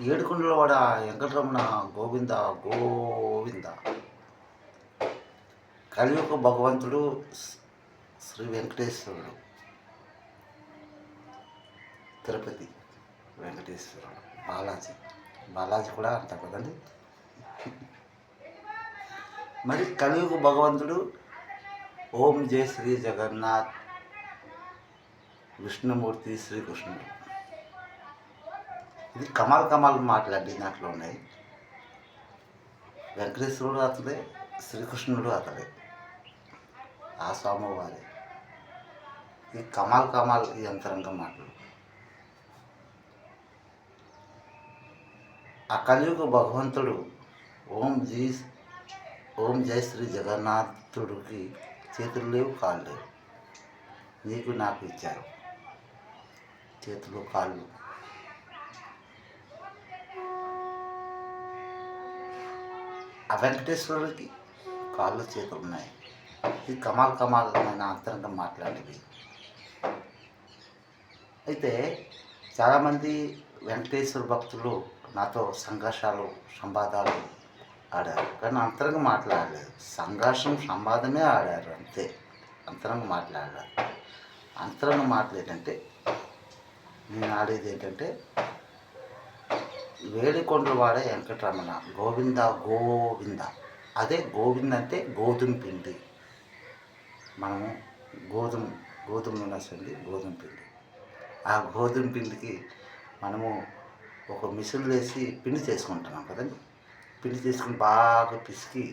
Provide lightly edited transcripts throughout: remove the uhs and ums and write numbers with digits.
ఏడుకొండలవాడ వెంకటరమణ గోవింద గోవింద. కలియుగ భగవంతుడు శ్రీ వెంకటేశ్వరుడు, తిరుపతి వెంకటేశ్వరుడు, బాలాజీ కూడా అంటారు కదండి. మరి కలియుగ భగవంతుడు ఓం జయ శ్రీ జగన్నాథ్, విష్ణుమూర్తి, శ్రీకృష్ణుడు. ఇది కమాల్ మాటలండి దాంట్లో ఉన్నాయి. వెంకటేశ్వరుడు అతడే, శ్రీకృష్ణుడు అతడే, ఆ స్వామివారే. ఈ కమాల్ ఈ అంతరంగ మాటలు. ఆ కలియుగ భగవంతుడు ఓం జయ శ్రీ జగన్నాథుడికి చేతులు లేవు, కాళ్ళు లేవు. నీకు నాకు ఇచ్చారు చేతులు కాళ్ళు. ఆ వెంకటేశ్వరుడికి కాళ్ళు చేతులు ఉన్నాయి. ఇది కమాలమైన అంతరంగం మాట్లాడేవి. అయితే చాలామంది వెంకటేశ్వర భక్తులు నాతో సంవాదాలు ఆడారు, కానీ అంతరంగం మాట్లాడలేదు. సంవాదమే ఆడారు అంతే, అంతరంగం మాట్లాడారు. అంతరంగం మాట్లాడేటంటే నేను ఆడేది ఏంటంటే, వేడికొండలవాడ వెంకటరమణ గోవింద గోవింద. అదే గోవింద అంటే గోధుమ పిండి. మనము గోధుమ నూనె గోధుమ పిండి. ఆ గోధుమ పిండికి మనము ఒక మిషన్లో వేసి పిండి చేసుకుంటున్నాం కదండి. పిండి చేసుకుని బాగా పిసికి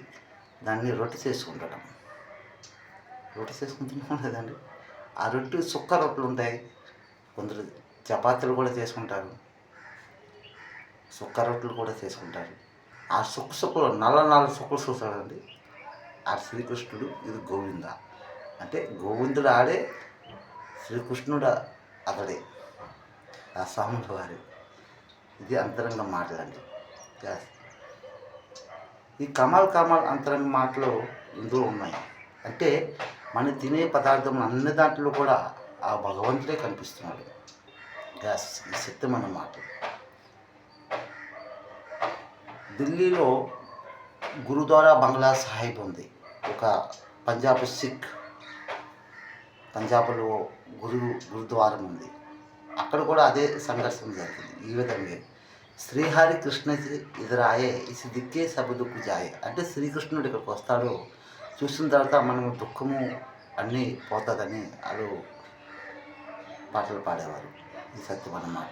దాన్ని రొట్టె చేసుకుంటున్నాం కదండి. ఆ రొట్టె సుక్క రొట్టెలు ఉంటాయి, కొందరు చపాతీలు కూడా చేసుకుంటారు, సుక్క రొట్టెలు కూడా చేసుకుంటారు. ఆ సుక్కలు నల్ల సుక్కలు చూస్తాడండి ఆ శ్రీకృష్ణుడు. ఇది గోవింద అంటే గోవిందుడు ఆడే, శ్రీకృష్ణుడు అతడే, ఆ స్వాముల వారి. ఇది అంతరంగ మాటలండి. ఈ కమాల్ అంతరంగ మాటలు ఇందులో ఉన్నాయి. అంటే మనం తినే పదార్థం అన్ని దాంట్లో కూడా ఆ భగవంతుడే కనిపిస్తున్నాడు. ఈ సత్యం అన్నమాట. ఢిల్లీలో గురుద్వారా బంగ్లా సాహిబ్ ఉంది. ఒక పంజాబ్లో గురుద్వారం ఉంది. అక్కడ కూడా అదే సంఘర్షణ జరిగింది. ఈ విధంగా శ్రీహరి కృష్ణ ఎదురాయే ఇసి దిక్కే సబదుకు జాయే అంటే శ్రీకృష్ణుడు ఇక్కడికి వస్తాడు, చూసిన తర్వాత మనము దుఃఖము అన్నీ పోతుందని వాళ్ళు పాటలు పాడేవారు. ఈ సత్యం అన్నమాట.